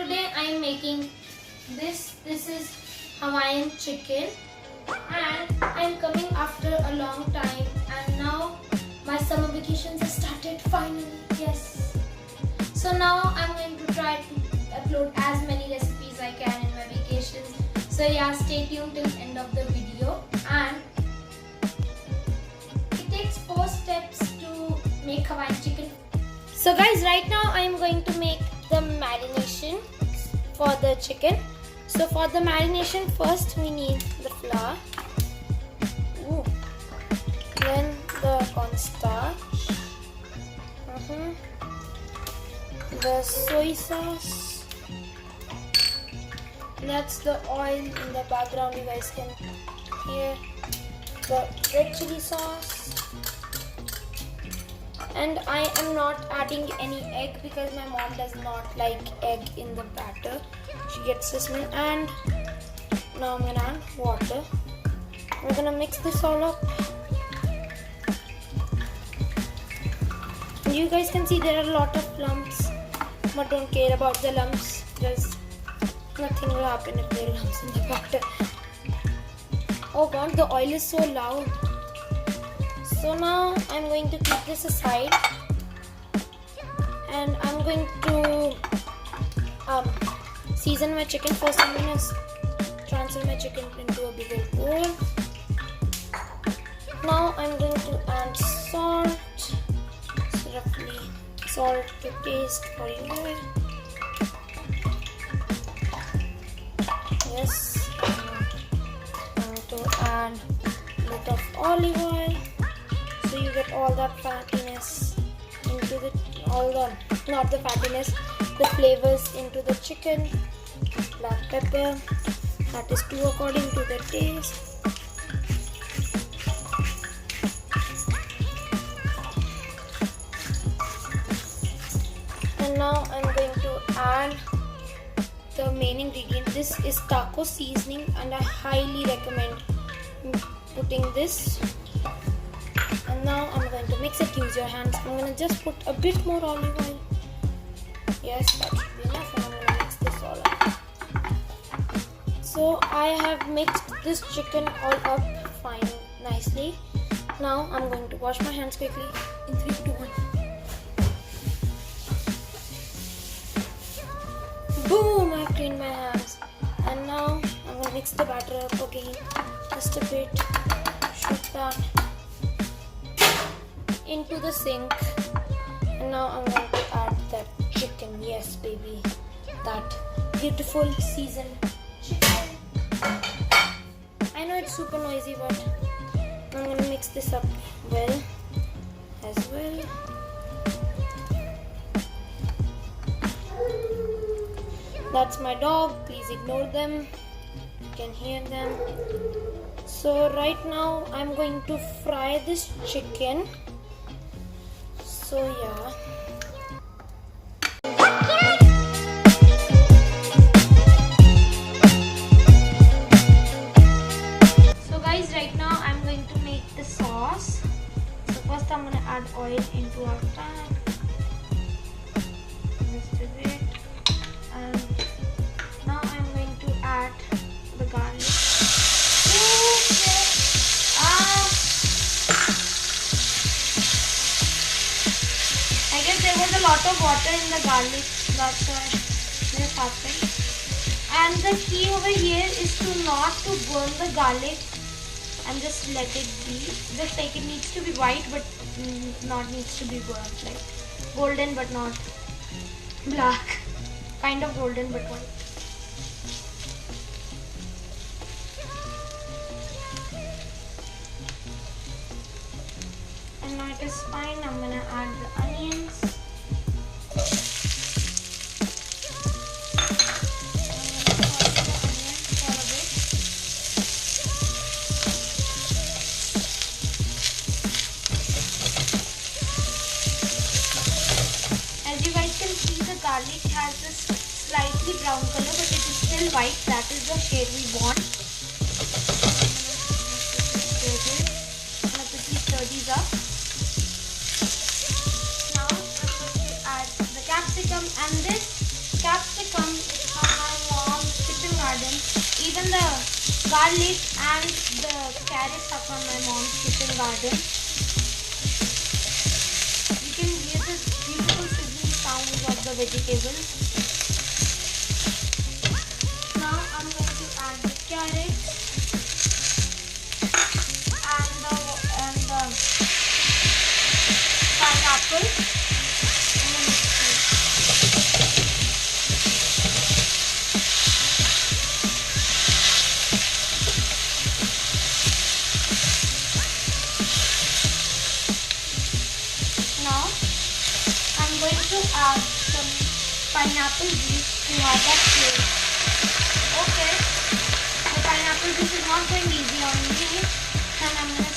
today I am making this. This is Hawaiian chicken, and I am coming after a long time, and now my summer vacations have started finally. Yes. So now I'm going to try to upload as many recipes I can in my vacations. So yeah, stay tuned till end of the video. And it takes 4 steps to make Hawaiian chicken. So guys, right now I am going to make the marination for the chicken. So for the marination, first we need the flour, then the cornstarch, the soy sauce, that's the oil in the background, you guys can hear, the red chili sauce. And I am not adding any egg because my mom does not like egg in the batter. She gets the smell. And now I'm gonna add water. We're gonna mix this all up. You guys can see there are a lot of lumps, but don't care about the lumps because nothing will happen if there are lumps in the batter. Oh god, the oil is so loud. So now I'm going to keep this aside, and I'm going to season my chicken. First I'm going to transfer my chicken into a bigger bowl. Now I'm going to add salt, so roughly salt to taste for you. Yes, I'm going to add a bit of olive oil. So you get all that fattiness into not the fattiness, the flavors into the chicken. Black pepper, that is too according to the taste. And now I'm going to add the main ingredient. This is taco seasoning, and I highly recommend putting this. And now I'm going to mix it. Use your hands. I'm going to just put a bit more olive oil. Yes, that should be enough. And I'm going to mix this all up. So I have mixed this chicken all up fine, nicely. Now I'm going to wash my hands quickly in 3, 2, 1. Boom! I've cleaned my hands. And now I'm going to mix the batter up again. Just a bit. Shoot that into the sink. And now I'm going to add that chicken. Yes, baby, that beautiful seasoned chicken. I know it's super noisy, but I'm going to mix this up well as well. That's my dog, please ignore them, you can hear them. So right now I'm going to fry this chicken. So yeah. So guys, right now I'm going to make the sauce. So first I'm going to add oil into our pan. Just a bit. And now I'm going to add the garlic. There was a lot of water in the garlic, that's why this happened. And the key over here is to not to burn the garlic and just let it be. Just like it needs to be white, but not needs to be burnt, like golden but not black, kind of golden but white. And now it is fine. I'm gonna add the onions. As you guys can see, the garlic has this slightly brown color, but it is still white. That is the shade we want. I'm gonna quickly stir these up. Now I'm going to add the capsicum, and this capsicum taken the garlic and the carrots are from my mom's kitchen garden. You can hear the beautiful sizzling sounds of the vegetables. Now I'm going to add the carrots and the pineapple. Now I'm going to add some pineapple juice to have that flavor. Okay, the pineapple juice is not going easy on me, and I'm going to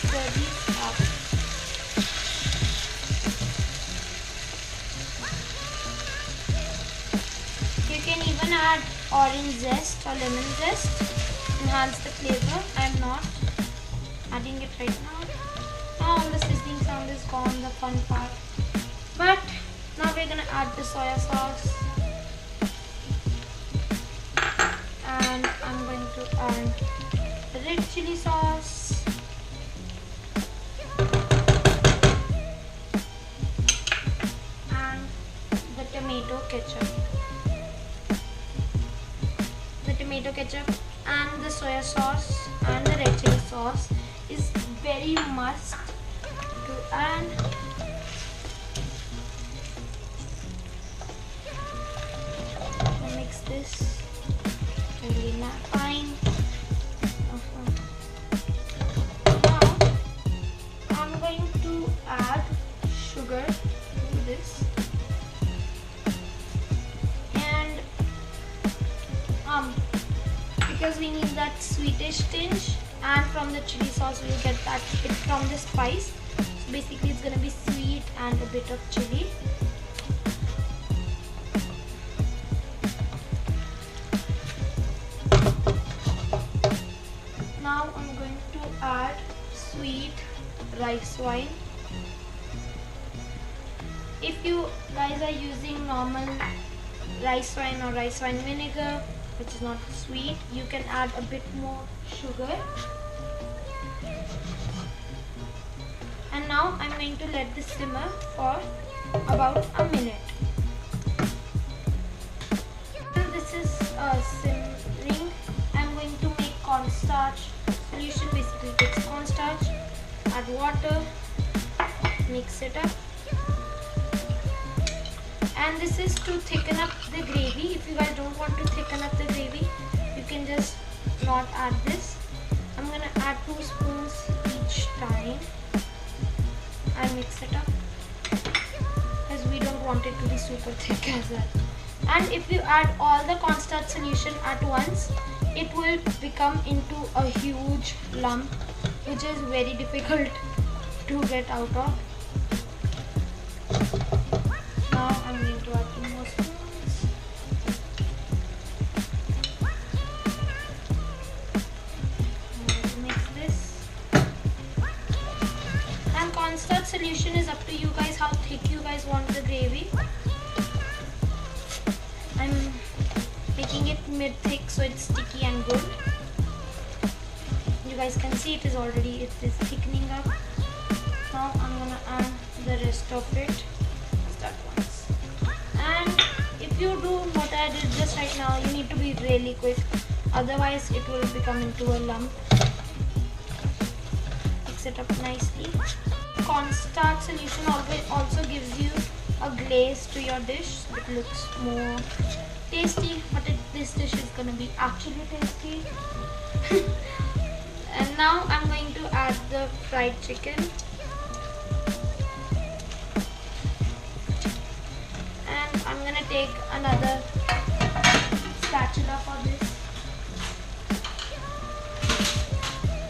stir these up. You can even add orange zest or lemon zest, enhance the flavor. I'm not adding it right now. Now all the sizzling sound is gone, the fun part. But now we're gonna add the soya sauce. And I'm going to add the red chili sauce. And the tomato ketchup. The tomato ketchup and the soya sauce and the red chili sauce is very must to add. Mix this really fine. Now I'm going to add sugar to this, and because we need that sweetish tinge, and from the chili sauce we'll get that bit from the spice. So basically it's gonna be sweet and a bit of chili. Now I'm going to add sweet rice wine. If you guys are using normal rice wine or rice wine vinegar, which is not sweet, you can add a bit more sugar. And now I'm going to let this simmer for about a minute. While this is simmering, I'm going to make cornstarch solution. Basically take cornstarch, add water, mix it up. And this is to thicken up the gravy. If you guys don't want to thicken up the gravy, you can just not add this. I'm gonna add 2 spoons each time and mix it up, as we don't want it to be super thick as well. And if you add all the cornstarch solution at once, it will become into a huge lump, which is very difficult to get out of. Now I'm going to add 2 more spoons. I'm going to mix this. And cornstarch solution is up to you guys how thick you guys want the gravy. I'm making it mid-thick so it's sticky and good. You guys can see it is thickening up. Now I'm gonna add the rest of it. Start once. And if you do what I did just right now, you need to be really quick, otherwise it will become into a lump. Mix it up nicely. Cornstarch solution also gives you a glaze to your dish, so it looks more tasty, but this dish is gonna be actually tasty. And now I'm going to add the fried chicken. And I'm gonna take another spatula for this.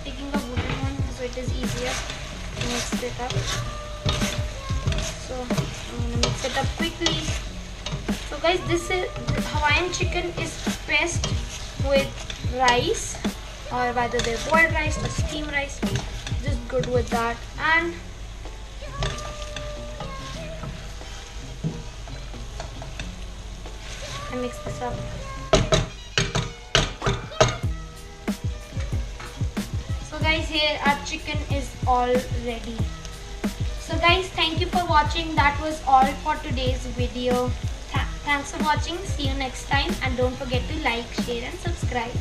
Taking a wooden one so it is easier to mix it up. So I'm gonna mix it up quickly. So guys, this is Hawaiian chicken is best with rice, or whether they're boiled rice or steamed rice, just good with that. And I mix this up. guys, here our chicken is all ready. So guys, thank you for watching. That was all for today's video. Thanks for watching. See you next time, and don't forget to like, share and subscribe.